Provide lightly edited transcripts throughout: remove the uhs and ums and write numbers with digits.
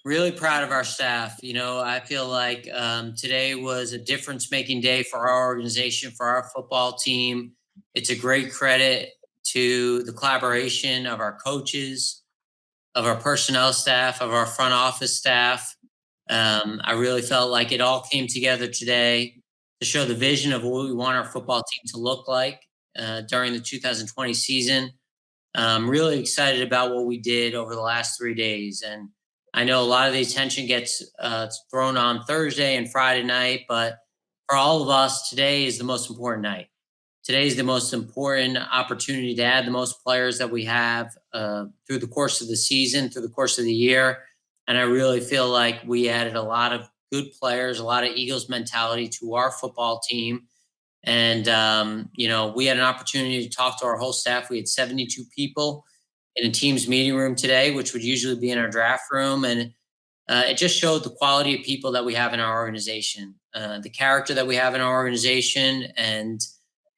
Really proud of our staff. I feel like today was a difference-making day for our organization, for our football team. It's a great credit to the collaboration of our coaches, of our personnel staff, of our front office staff. I really felt like it all came together today to show the vision of what we want our football team to look like during the 2020 season. I'm really excited about what we did over the last 3 days. And I know a lot of the attention gets thrown on Thursday and Friday night, but for all of us, today is the most important night. Today is the most important opportunity to add the most players that we have through the course of the season, through the course of the year. And I really feel like we added a lot of good players, a lot of Eagles mentality to our football team. And, we had an opportunity to talk to our whole staff. We had 72 people in a team's meeting room today, which would usually be in our draft room. And it just showed the quality of people that we have in our organization, the character that we have in our organization. And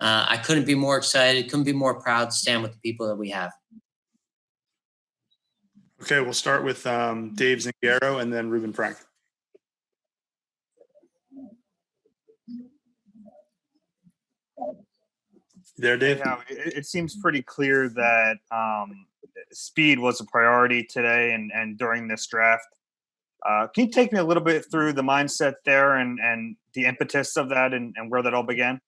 I couldn't be more excited, couldn't be more proud to stand with the people that we have. Okay, we'll start with Dave Zingaro and then Ruben Frank. There, Dave? Yeah, it seems pretty clear that speed was a priority today and during this draft. Can you take me a little bit through the mindset there and the impetus of that and where that all began?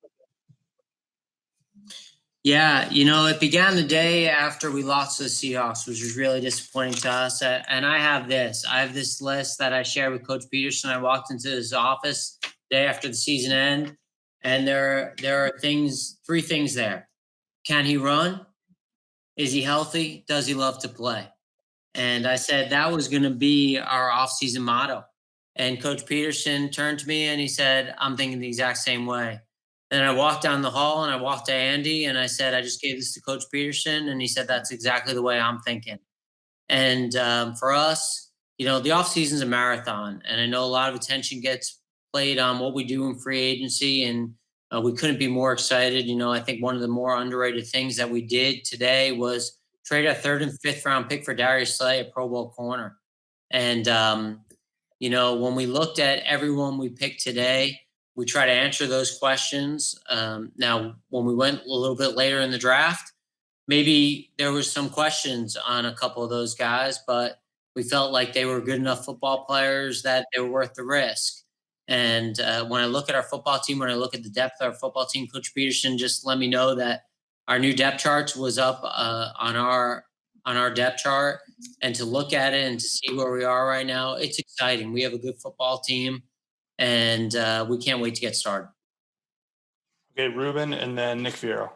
Yeah, it began the day after we lost to the Seahawks, which was really disappointing to us. And I have this list that I shared with Coach Pederson. I walked into his office day after the season end, and there are three things there. Can he run? Is he healthy? Does he love to play? And I said that was going to be our offseason motto. And Coach Pederson turned to me and he said, I'm thinking the exact same way. Then I walked down the hall and I walked to Andy and I said, I just gave this to Coach Pederson. And he said, that's exactly the way I'm thinking. And for us, the offseason is a marathon. And I know a lot of attention gets played on what we do in free agency. And we couldn't be more excited. I think one of the more underrated things that we did today was trade our 3rd and 5th round pick for Darius Slay, a Pro Bowl corner. And, when we looked at everyone we picked today, we try to answer those questions. Now, when we went a little bit later in the draft, maybe there was some questions on a couple of those guys, but we felt like they were good enough football players that they were worth the risk. And when I look at our football team, when I look at the depth of our football team, Coach Pederson just let me know that our new depth charts was up on our depth chart. And to look at it and to see where we are right now, it's exciting. We have a good football team. And we can't wait to get started. Okay, Ruben, and then Nick Fierro.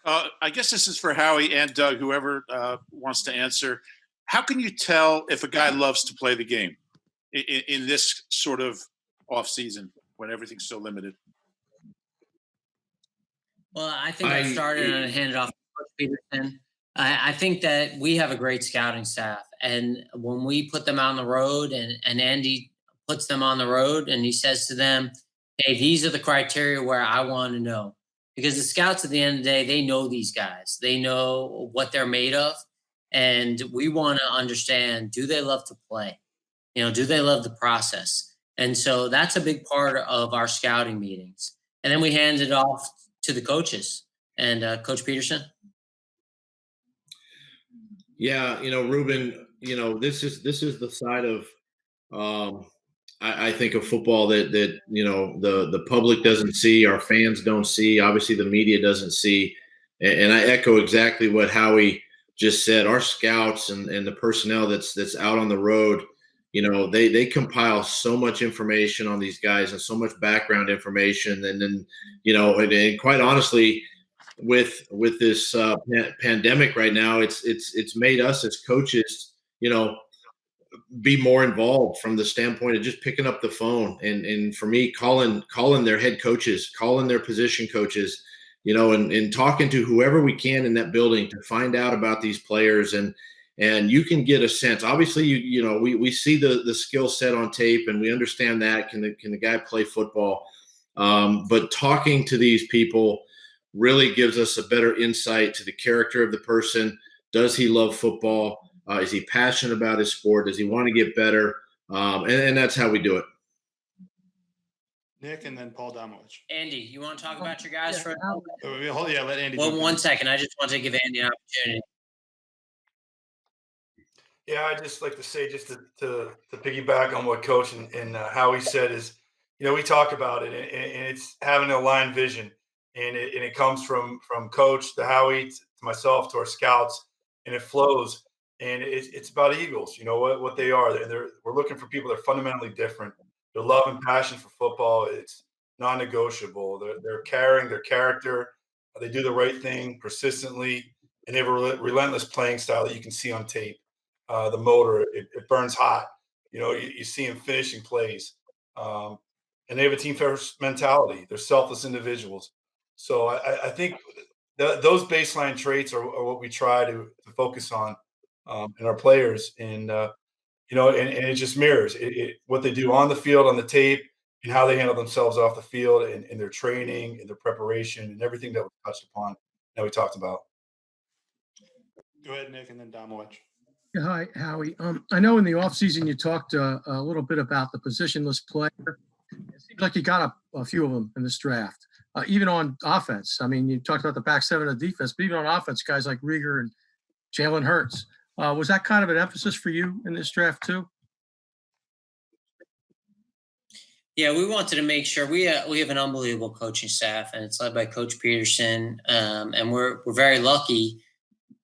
I guess this is for Howie and Doug, whoever wants to answer. How can you tell if a guy loves to play the game in this sort of off season when everything's so limited? Well, I think I started and I handed off to Coach Pederson. I think that we have a great scouting staff. And when we put them on the road and Andy puts them on the road and he says to them, hey, these are the criteria where I want to know. Because the scouts at the end of the day, they know these guys. They know what they're made of. And we want to understand, do they love to play? Do they love the process? And so that's a big part of our scouting meetings. And then we hand it off to the coaches. And Coach Pederson? Yeah, Ruben, this is the side of I think of football that the public doesn't see, our fans don't see, obviously the media doesn't see. And I echo exactly what Howie just said. Our scouts and the personnel that's out on the road, they compile so much information on these guys and so much background information. And then, and quite honestly, with this pandemic right now, it's made us as coaches, be more involved from the standpoint of just picking up the phone and for me, calling their head coaches, calling their position coaches, and talking to whoever we can in that building to find out about these players. And you can get a sense, obviously, we see the skill set on tape and we understand that. Can the guy play football? But talking to these people really gives us a better insight to the character of the person. Does he love football? Is he passionate about his sport? Does he want to get better? And that's how we do it. Nick and then Paul Domowitch. Andy, you want to talk about your guys for a Hold, let Andy. well, jump in. 1 second. I just want to give Andy an opportunity. Yeah, I'd just like to say, just to piggyback on what Coach and Howie said is, we talk about it, and it's having a aligned vision, and it comes from Coach to Howie to myself to our scouts, and it flows, and it's about Eagles. You know what they are. We're looking for people that are fundamentally different. Their love and passion for football, it's non-negotiable. They're caring, their character, they do the right thing persistently, and they have a relentless playing style that you can see on tape. The motor, it burns hot. You see them finishing plays. And they have a team first mentality. They're selfless individuals. So I think those baseline traits are what we try to focus on in our players. And, and it just mirrors what they do on the field, on the tape, and how they handle themselves off the field, and in their training, and their preparation, and everything that we touched upon that we talked about. Go ahead, Nick, and then Domowitch. Yeah, hi, Howie. I know in the offseason you talked a little bit about the positionless player. It seems like you got a few of them in this draft, even on offense. I mean, you talked about the back seven of defense, but even on offense, guys like Rieger and Jalen Hurts. Was that kind of an emphasis for you in this draft too? Yeah, we wanted to make sure we have an unbelievable coaching staff, and it's led by Coach Pederson, and we're very lucky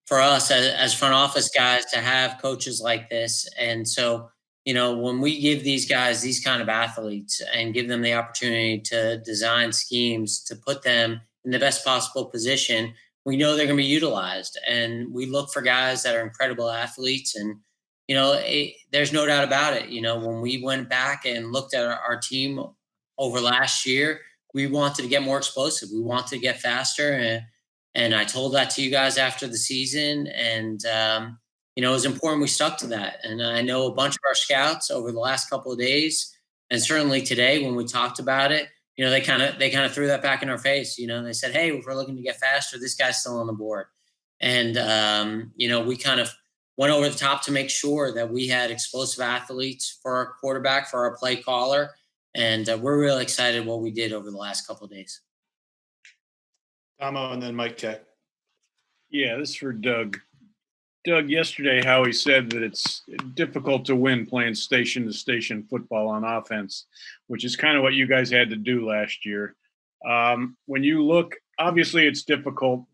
for us as front office guys to have coaches like this. And so, when we give these guys these kind of athletes and give them the opportunity to design schemes to put them in the best possible position, we know they're going to be utilized. And we look for guys that are incredible athletes. And, there's no doubt about it. When we went back and looked at our team over last year, we wanted to get more explosive. We wanted to get faster. And I told that to you guys after the season. And, it was important we stuck to that. And I know a bunch of our scouts over the last couple of days, and certainly today when we talked about it, they kind of threw that back in our face. They said, hey, if we're looking to get faster, this guy's still on the board. And, we kind of went over the top to make sure that we had explosive athletes for our quarterback, for our play caller. And we're really excited what we did over the last couple of days. Domo and then Mike K. Yeah, this is for Doug. Doug, yesterday Howie said that it's difficult to win playing station-to-station football on offense, which is kind of what you guys had to do last year. When you look, obviously it's difficult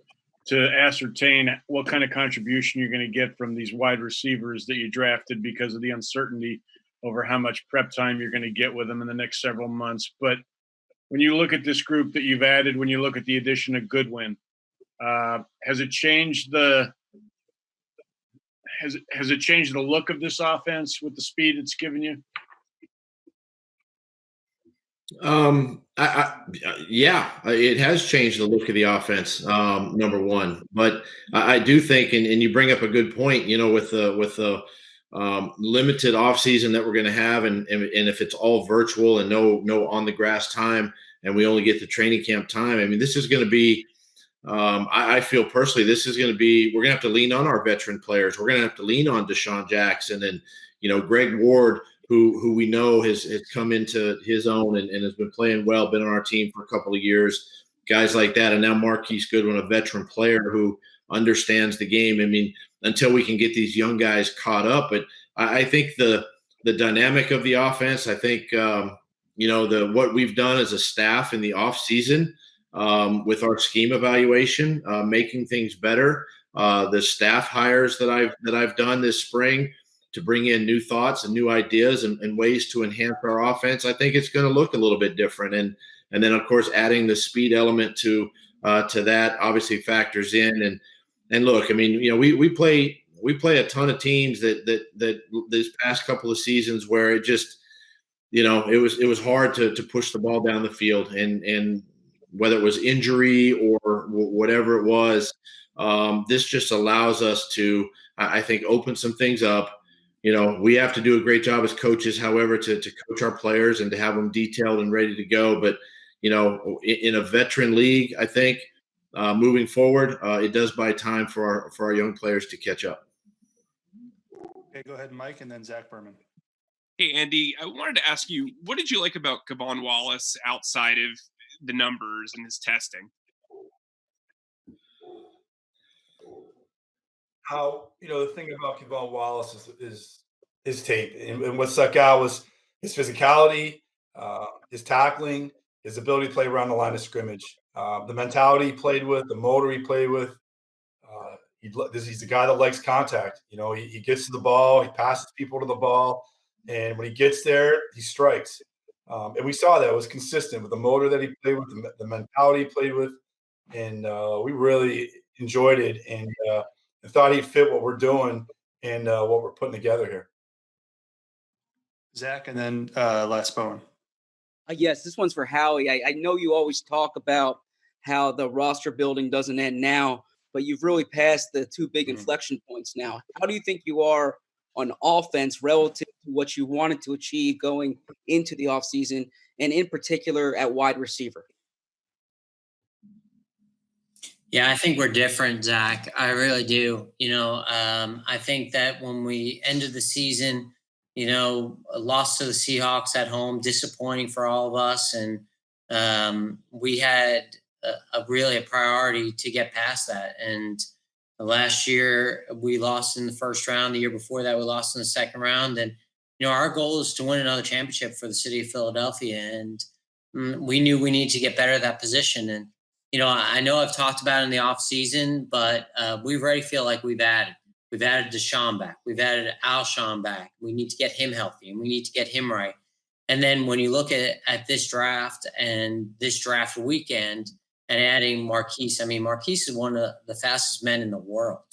to ascertain what kind of contribution you're going to get from these wide receivers that you drafted because of the uncertainty over how much prep time you're going to get with them in the next several months. But when you look at this group that you've added, when you look at the addition of Goodwin, has it changed the look of this offense with the speed it's given you? Yeah, it has changed the look of the offense. Number one, but I do think, and you bring up a good point. With the limited offseason that we're going to have, and if it's all virtual and no on the grass time, and we only get the training camp time. I mean, this is going to be. I feel personally, this is going to be. We're going to have to lean on our veteran players. We're going to have to lean on Deshaun Jackson and Greg Ward, who we know has come into his own and has been playing well, been on our team for a couple of years, guys like that. And now Marquise Goodwin, a veteran player who understands the game. I mean, until we can get these young guys caught up. But I think the dynamic of the offense, I think, what we've done as a staff in the off season with our scheme evaluation, making things better, the staff hires that I've done this spring, to bring in new thoughts and new ideas and ways to enhance our offense, I think it's going to look a little bit different. And then, of course, adding the speed element to that obviously factors in. And look, I mean, we play a ton of teams that this past couple of seasons where it just, it was hard to push the ball down the field, and whether it was injury or whatever it was, this just allows us to, I think, open some things up. We have to do a great job as coaches, however, to coach our players and to have them detailed and ready to go. But, in a veteran league, I think moving forward, it does buy time for our young players to catch up. Okay, go ahead, Mike, and then Zach Berman. Hey, Andy, I wanted to ask you, what did you like about Kavon Wallace outside of the numbers and his testing? How, the thing about Kevon Wallace is his tape, and what stuck out was his physicality, his tackling, his ability to play around the line of scrimmage, the mentality he played with, the motor he played with. He's a guy that likes contact. He gets to the ball, he passes people to the ball, and when he gets there, he strikes. And we saw that it was consistent with the motor that he played with, the mentality he played with, and we really enjoyed it and thought he fit what we're doing and what we're putting together here. Zach, and then Les Bowen. Yes, this one's for Howie. I know you always talk about how the roster building doesn't end now, but you've really passed the two big inflection points now. How do you think you are on offense relative to what you wanted to achieve going into the offseason, and in particular at wide receiver? Yeah, I think we're different, Zach. I really do. I think that when we ended the season, a loss to the Seahawks at home, disappointing for all of us. And we had really a priority to get past that. And last year we lost in the first round. The year before that, we lost in the second round. And, our goal is to win another championship for the city of Philadelphia. And we knew we need to get better at that position. And, I know I've talked about it in the off season, but we already feel like we've added. We've added Deshaun back. We've added Alshon back. We need to get him healthy, and we need to get him right. And then when you look at this draft and this draft weekend and adding Marquise, Marquise is one of the fastest men in the world.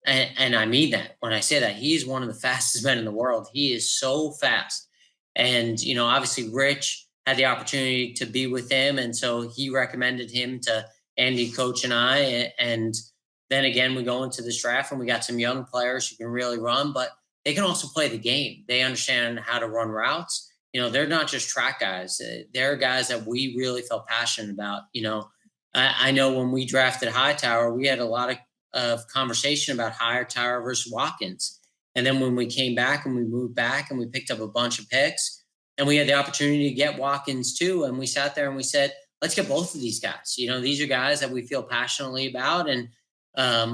And I mean that. When I say that, he's one of the fastest men in the world. He is so fast. And, obviously Rich had the opportunity to be with him. And so he recommended him to Andy, Coach, and I. And then again, we go into this draft and we got some young players who can really run, but they can also play the game. They understand how to run routes. They're not just track guys. They're guys that we really felt passionate about. I know when we drafted Hightower, we had a lot of conversation about Hightower versus Watkins. And then when we came back and we moved back and we picked up a bunch of picks and we had the opportunity to get Watkins too. And we sat there and we said, let's get both of these guys. These are guys that we feel passionately about, and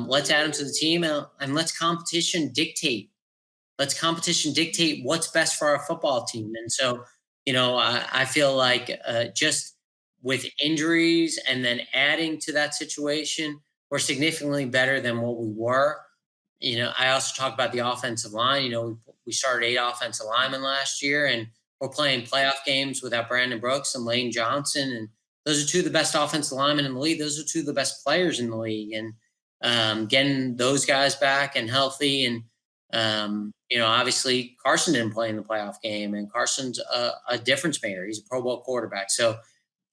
let's add them to the team and let's competition dictate. Let's competition dictate what's best for our football team. And so, I feel like just with injuries and then adding to that situation, we're significantly better than what we were. I also talk about the offensive line. We started 8 offensive linemen last year, and we're playing playoff games without Brandon Brooks and Lane Johnson. And those are two of the best offensive linemen in the league. Those are two of the best players in the league. And getting those guys back and healthy. And, obviously Carson didn't play in the playoff game, and Carson's a difference maker. He's a Pro Bowl quarterback. So,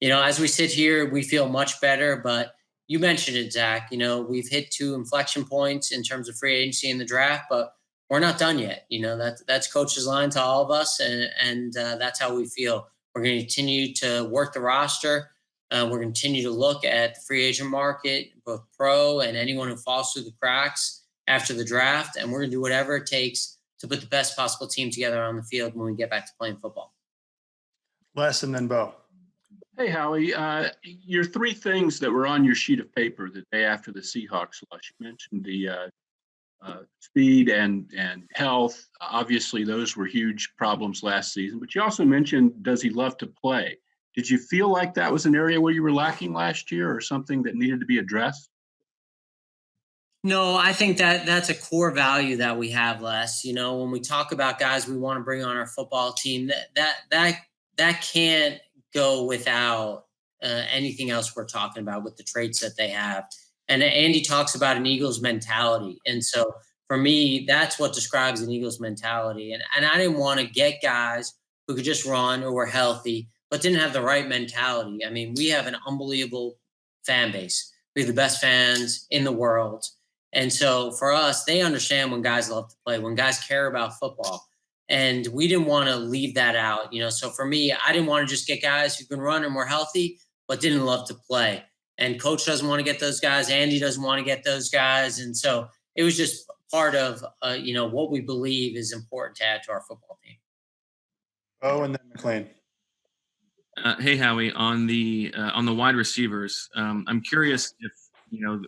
as we sit here, we feel much better. But you mentioned it, Zach. We've hit 2 inflection points in terms of free agency in the draft, but we're not done yet. That's Coach's line to all of us, and that's how we feel. We're going to continue to work the roster. We're going to continue to look at the free agent market, both pro and anyone who falls through the cracks after the draft, and we're going to do whatever it takes to put the best possible team together on the field when we get back to playing football. Les, and then Bo. Hey, Howie, your 3 things that were on your sheet of paper the day after the Seahawks loss, you mentioned the speed and health. Obviously, those were huge problems last season, but you also mentioned, does he love to play? Did you feel like that was an area where you were lacking last year, or something that needed to be addressed? No, I think that's a core value that we have, Les. When we talk about guys we want to bring on our football team, that can't go without anything else we're talking about with the traits that they have. And Andy talks about an Eagles mentality. And so for me, that's what describes an Eagles mentality. And I didn't want to get guys who could just run or were healthy, but didn't have the right mentality. We have an unbelievable fan base. We have the best fans in the world. And so for us, they understand when guys love to play, when guys care about football. And we didn't want to leave that out. So for me, I didn't want to just get guys who can run and were healthy, but didn't love to play. And Coach doesn't want to get those guys. Andy doesn't want to get those guys. And so it was just part of what we believe is important to add to our football team. Oh, and then McLean. Hey Howie, on the wide receivers, I'm curious if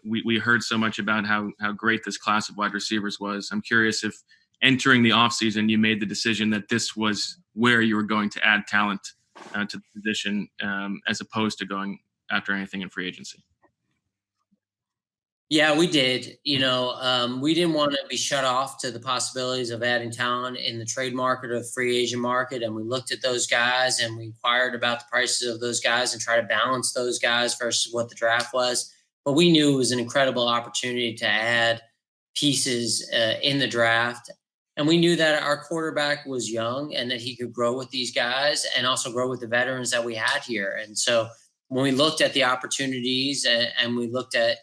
we heard so much about how great this class of wide receivers was. I'm curious if entering the offseason you made the decision that this was where you were going to add talent to the position as opposed to going after anything in free agency. Yeah, we did. We didn't want to be shut off to the possibilities of adding talent in the trade market or the free agent market. And we looked at those guys and we inquired about the prices of those guys and try to balance those guys versus what the draft was. But we knew it was an incredible opportunity to add pieces in the draft. And we knew that our quarterback was young and that he could grow with these guys and also grow with the veterans that we had here. And so when we looked at the opportunities and we looked at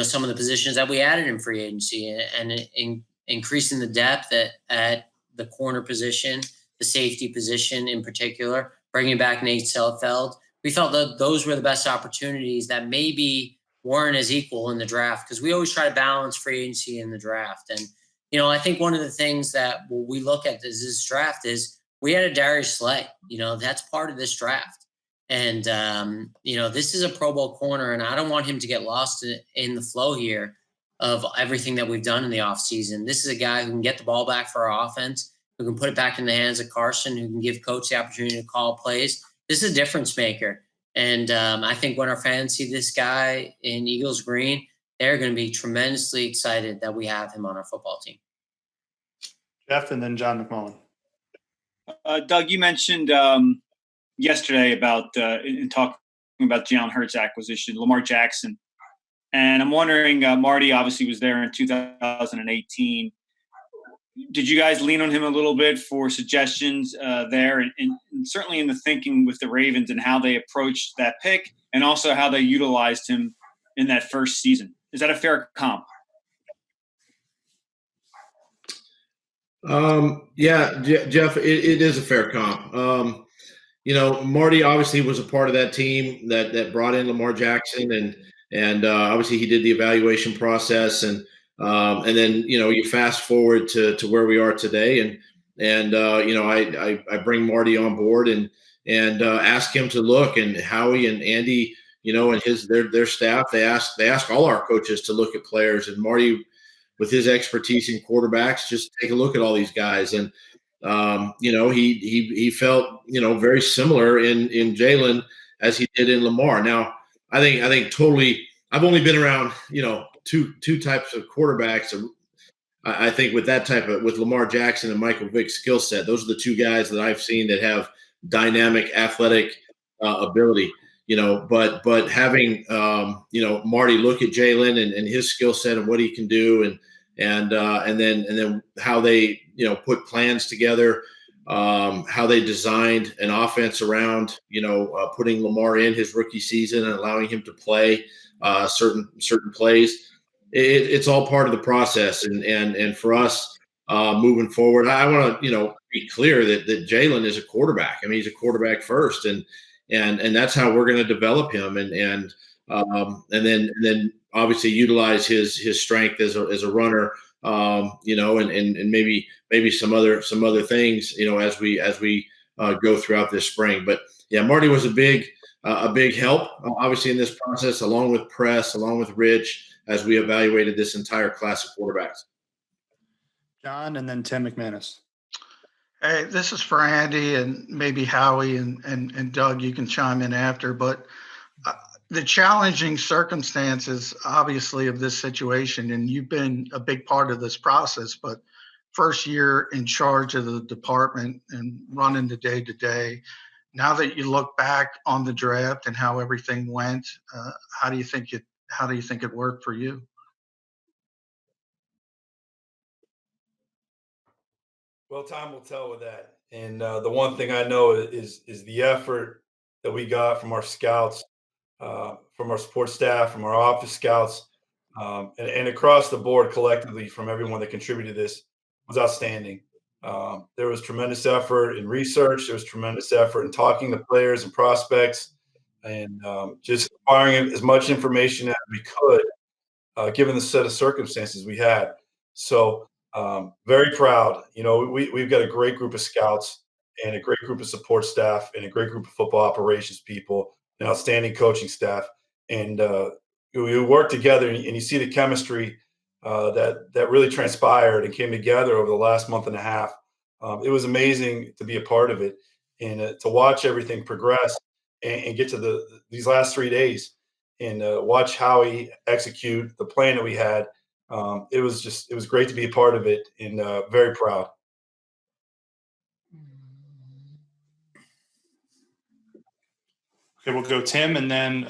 some of the positions that we added in free agency and increasing the depth at the corner position, the safety position in particular, bringing back Nate Selfeld. We felt that those were the best opportunities that maybe weren't as equal in the draft because we always try to balance free agency in the draft. And, I think one of the things that we look at this draft is we had a Darius Slay. That's part of this draft. And, this is a Pro Bowl corner, and I don't want him to get lost in the flow here of everything that we've done in the offseason. This is a guy who can get the ball back for our offense, who can put it back in the hands of Carson, who can give coach the opportunity to call plays. This is a difference maker. And I think when our fans see this guy in Eagles green, they're going to be tremendously excited that we have him on our football team. Jeff, and then John McMullen. Doug, you mentioned yesterday about in talking about Jalen Hurts acquisition, Lamar Jackson. And I'm wondering, Marty obviously was there in 2018. Did you guys lean on him a little bit for suggestions there? And certainly in the thinking with the Ravens and how they approached that pick and also how they utilized him in that first season. Is that a fair comp? Yeah, Jeff, it is a fair comp. Marty obviously was a part of that team that brought in Lamar Jackson, and obviously he did the evaluation process, and then you fast forward to where we are today, and I bring Marty on board and ask him to look, and Howie and Andy, and their staff, they ask all our coaches to look at players, and Marty, with his expertise in quarterbacks, just take a look at all these guys, and he felt very similar in Jalen as he did in Lamar. Now, I think totally. I've only been around two types of quarterbacks. I think with Lamar Jackson and Michael Vick's skill set, those are the two guys that I've seen that have dynamic athletic ability. But having Marty look at Jalen and his skill set and what he can do, and then how they put plans together, how they designed an offense around putting Lamar in his rookie season and allowing him to play certain plays. It's all part of the process, and for us moving forward, I want to be clear that Jalen is a quarterback. I mean, he's a quarterback first, and that's how we're going to develop him, and then obviously utilize his strength as a runner, and maybe some other things, as we go throughout this spring. But yeah, Marty was a big help, obviously, in this process, along with Press, along with Rich, as we evaluated this entire class of quarterbacks. John, and then Tim McManus. Hey, this is for Andy and maybe Howie and Doug. You can chime in after, but the challenging circumstances, obviously, of this situation, and you've been a big part of this process, but first year in charge of the department and running the day-to-day. Now that you look back on the draft and how everything went, how do you think it worked for you? Well, time will tell with that. And the one thing I know is the effort that we got from our scouts, from our support staff, from our office scouts, and across the board collectively from everyone that contributed to this was outstanding. There was tremendous effort in research. There was tremendous effort in talking to players and prospects, and just acquiring as much information as we could, given the set of circumstances we had. So very proud. We've got a great group of scouts and a great group of support staff and a great group of football operations people, an outstanding coaching staff, and we work together. And you see the chemistry that really transpired and came together over the last month and a half. It was amazing to be a part of it and to watch everything progress and get to these last 3 days and watch Howie execute the plan that we had. It was great to be a part of it and very proud. Okay, we'll go Tim and then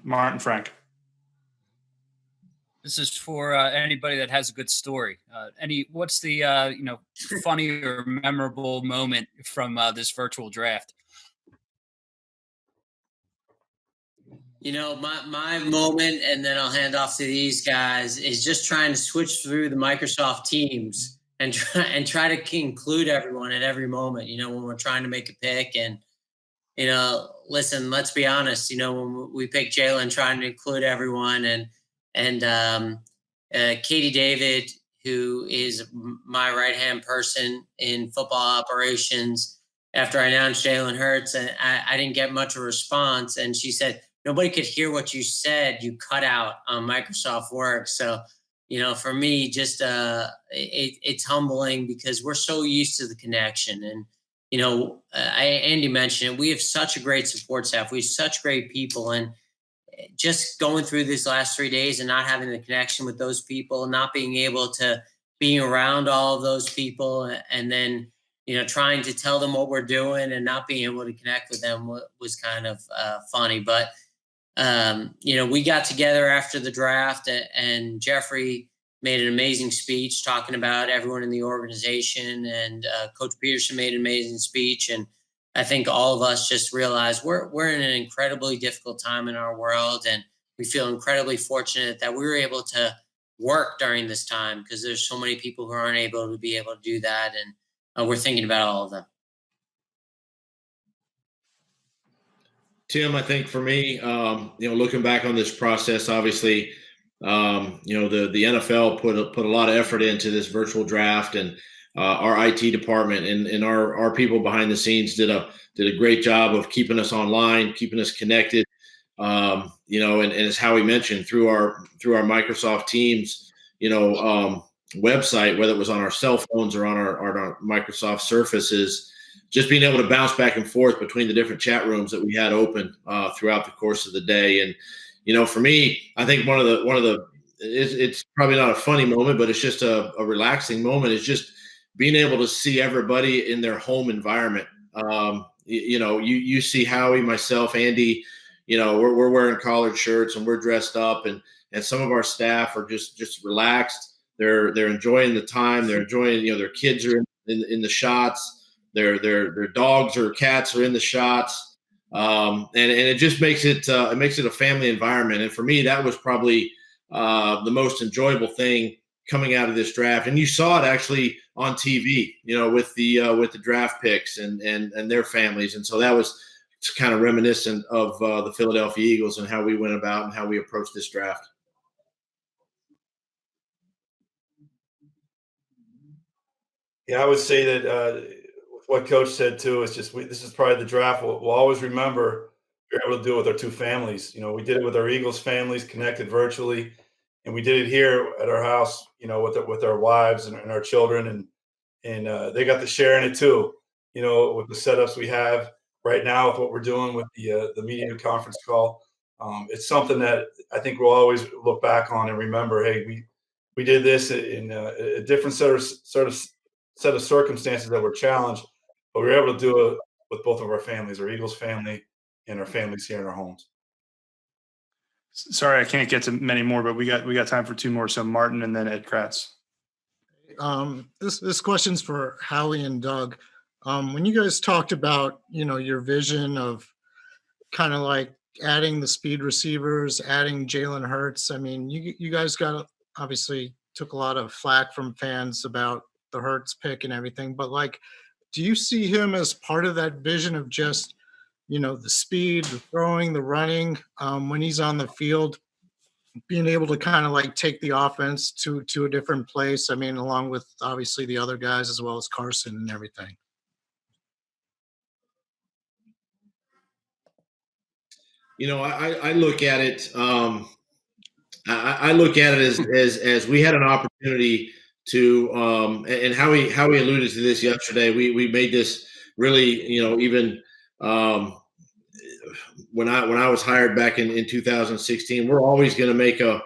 Martin Frank. This is for anybody that has a good story. What's the funny or memorable moment from this virtual draft? My moment, and then I'll hand off to these guys, is just trying to switch through the Microsoft Teams and try to include everyone at every moment. When we're trying to make a pick, and listen, let's be honest. When we picked Jalen, trying to include everyone, and Katie David, who is my right-hand person in football operations, after I announced Jalen Hurts, and I didn't get much of a response, and she said, nobody could hear what you said. You cut out on Microsoft Work. So, for me, just it's humbling because we're so used to the connection. And, Andy mentioned it. We have such a great support staff. We have such great people. And just going through these last 3 days and not having the connection with those people, not being able to be around all of those people, and then, trying to tell them what we're doing and not being able to connect with them was kind of funny. But we got together after the draft, and Jeffrey made an amazing speech talking about everyone in the organization, and Coach Pederson made an amazing speech. And I think all of us just realized we're in an incredibly difficult time in our world, and we feel incredibly fortunate that we were able to work during this time because there's so many people who aren't able to do that, and we're thinking about all of them. Tim, I think for me, looking back on this process, obviously, the NFL put a lot of effort into this virtual draft, and our IT department and our people behind the scenes did a great job of keeping us online, keeping us connected. And as Howie mentioned, through our Microsoft Teams, website, whether it was on our cell phones or on our Microsoft Surfaces, just being able to bounce back and forth between the different chat rooms that we had open throughout the course of the day. And, for me, I think one of the it's probably not a funny moment, but it's just a relaxing moment. It's just being able to see everybody in their home environment. You see Howie, myself, Andy, we're wearing collared shirts and we're dressed up, and some of our staff are just relaxed. They're enjoying the time. They're enjoying, their kids are in the shots. Their dogs or cats are in the shots, and it just makes it a family environment. And for me, that was probably the most enjoyable thing coming out of this draft. And you saw it actually on TV, with the draft picks and their families. And so that was kind of reminiscent of the Philadelphia Eagles and how we went about and how we approached this draft. Yeah, I would say that what Coach said too is just this is probably the draft we'll always remember. We were able to do it with our two families. We did it with our Eagles families, connected virtually, and we did it here at our house. With our wives and our children, and they got to share in it too. With the setups we have right now, with what we're doing with the media conference call, it's something that I think we'll always look back on and remember. Hey, we did this in a different set of circumstances that were challenged, but we were able to do it with both of our families, our Eagles family and our families here in our homes. Sorry, I can't get to many more, but we got time for two more. So Martin and then Ed Kratz. This question's for Howie and Doug. When you guys talked about, your vision of kind of like adding the speed receivers, adding Jalen Hurts, I mean, you guys obviously took a lot of flack from fans about the Hurts pick and everything, but do you see him as part of that vision of just, the speed, the throwing, the running, when he's on the field, being able to kind of like take the offense to a different place. I mean, along with obviously the other guys as well as Carson and everything. I look at it. I look at it as we had an opportunity to, and Howie alluded to this yesterday. We made this really, even when I was hired back in 2016. We're always going to make a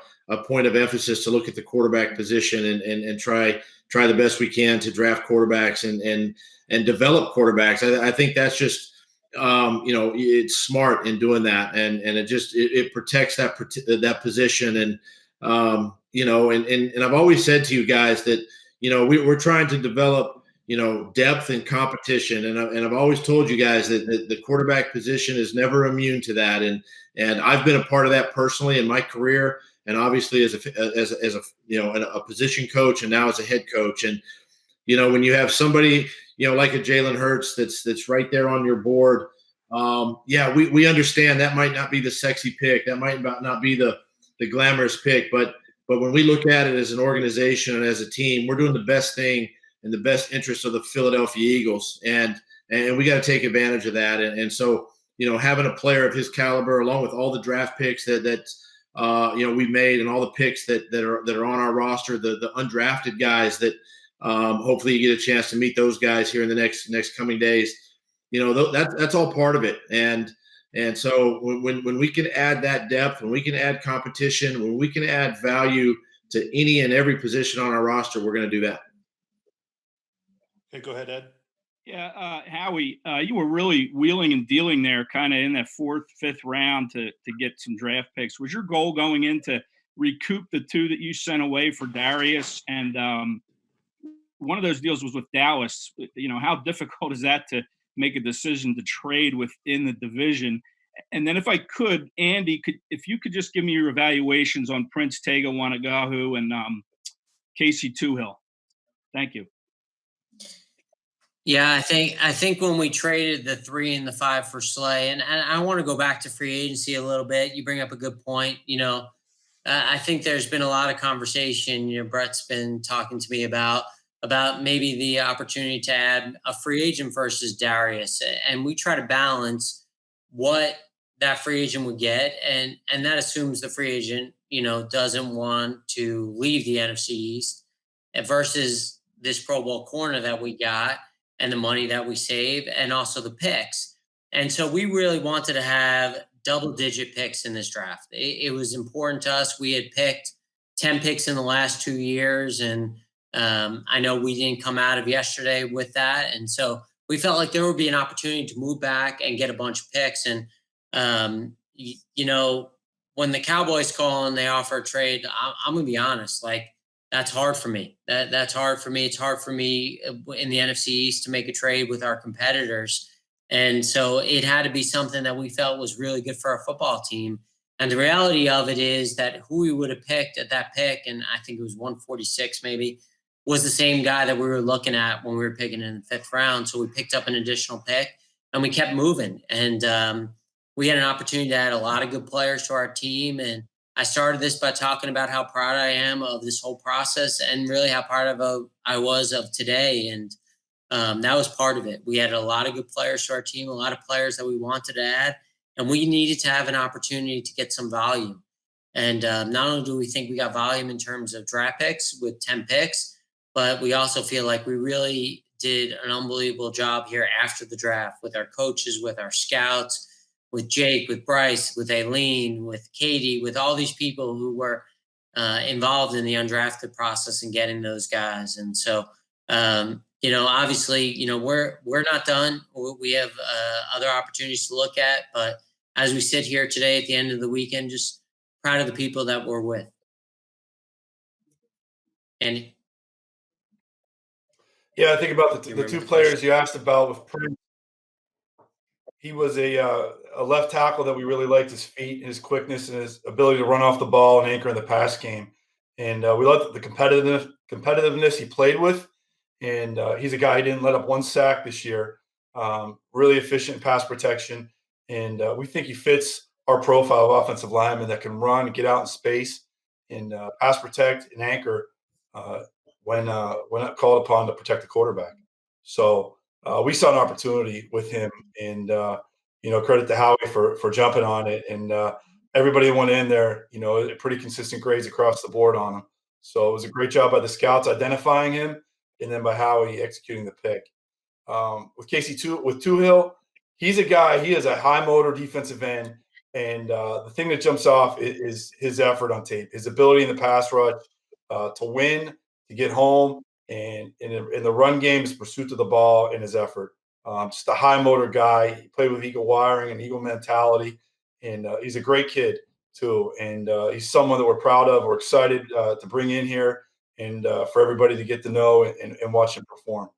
point of emphasis to look at the quarterback position and try the best we can to draft quarterbacks and develop quarterbacks. I think that's just it's smart in doing that, and it protects that position. And and I've always said to you guys that we're trying to develop depth and competition, and I've always told you guys that the quarterback position is never immune to that, and I've been a part of that personally in my career, and obviously as a position coach, and now as a head coach. And when you have somebody like a Jalen Hurts that's right there on your board, we understand that might not be the sexy pick, that might not be the glamorous pick, but when we look at it as an organization and as a team, we're doing the best thing in the best interest of the Philadelphia Eagles, and we got to take advantage of that. And so having a player of his caliber, along with all the draft picks that we made, and all the picks that are on our roster, the undrafted guys that hopefully you get a chance to meet those guys here in the next coming days. That's all part of it. And so when we can add that depth, when we can add competition, when we can add value to any and every position on our roster, we're going to do that. Okay, go ahead, Ed. Yeah, Howie, you were really wheeling and dealing there kind of in that fourth, fifth round to get some draft picks. Was your goal going in to recoup the two that you sent away for Darius? And one of those deals was with Dallas. How difficult is that to make a decision to trade within the division? And then if I could, Andy, if you could just give me your evaluations on Prince Tega Wanagahu and Casey Toohill. Thank you. Yeah, I think when we traded the 3 and the 5 for Slay, and I want to go back to free agency a little bit. You bring up a good point. I think there's been a lot of conversation. Brett's been talking to me about maybe the opportunity to add a free agent versus Darius, and we try to balance what that free agent would get, and that assumes the free agent doesn't want to leave the NFC East versus this Pro Bowl corner that we got, and the money that we save, and also the picks. And so we really wanted to have double-digit picks in this draft. It was important to us. We had picked 10 picks in the last 2 years, and I know we didn't come out of yesterday with that. And so we felt like there would be an opportunity to move back and get a bunch of picks. And, when the Cowboys call and they offer a trade, I'm going to be honest, that's hard for me. That's hard for me. It's hard for me in the NFC East to make a trade with our competitors. And so it had to be something that we felt was really good for our football team. And the reality of it is that who we would have picked at that pick, and I think it was 146 maybe, was the same guy that we were looking at when we were picking in the 5th round. So we picked up an additional pick and we kept moving. And we had an opportunity to add a lot of good players to our team. And I started this by talking about how proud I am of this whole process, and really how proud of I was of today. And that was part of it. We had a lot of good players to our team, a lot of players that we wanted to add, and we needed to have an opportunity to get some volume. And not only do we think we got volume in terms of draft picks with 10 picks, but we also feel like we really did an unbelievable job here after the draft with our coaches, with our scouts, with Jake, with Bryce, with Aileen, with Katie, with all these people who were involved in the undrafted process and getting those guys. And so, obviously, we're not done. We have other opportunities to look at. But as we sit here today at the end of the weekend, just proud of the people that we're with. Andy? Yeah, I think about the two players you asked about with Prince. He was a left tackle that we really liked, his feet, his quickness, and his ability to run off the ball and anchor in the pass game. And we liked the competitiveness he played with. And he's a guy who didn't let up one sack this year. Really efficient pass protection. And we think he fits our profile of offensive linemen that can run, get out in space, and pass protect and anchor when called upon to protect the quarterback. So we saw an opportunity with him, and credit to Howie for jumping on it. And everybody went in there, pretty consistent grades across the board on him. So it was a great job by the scouts identifying him, and then by Howie executing the pick. With with Tuhill, he's a guy. He is a high motor defensive end, and the thing that jumps off is his effort on tape, his ability in the pass rush to win, to get home, and in the run game, his pursuit of the ball and his effort. Just a high motor guy. He played with Eagle wiring and Eagle mentality, and he's a great kid too. And he's someone that we're proud of. We're excited to bring in here and for everybody to get to know and watch him perform.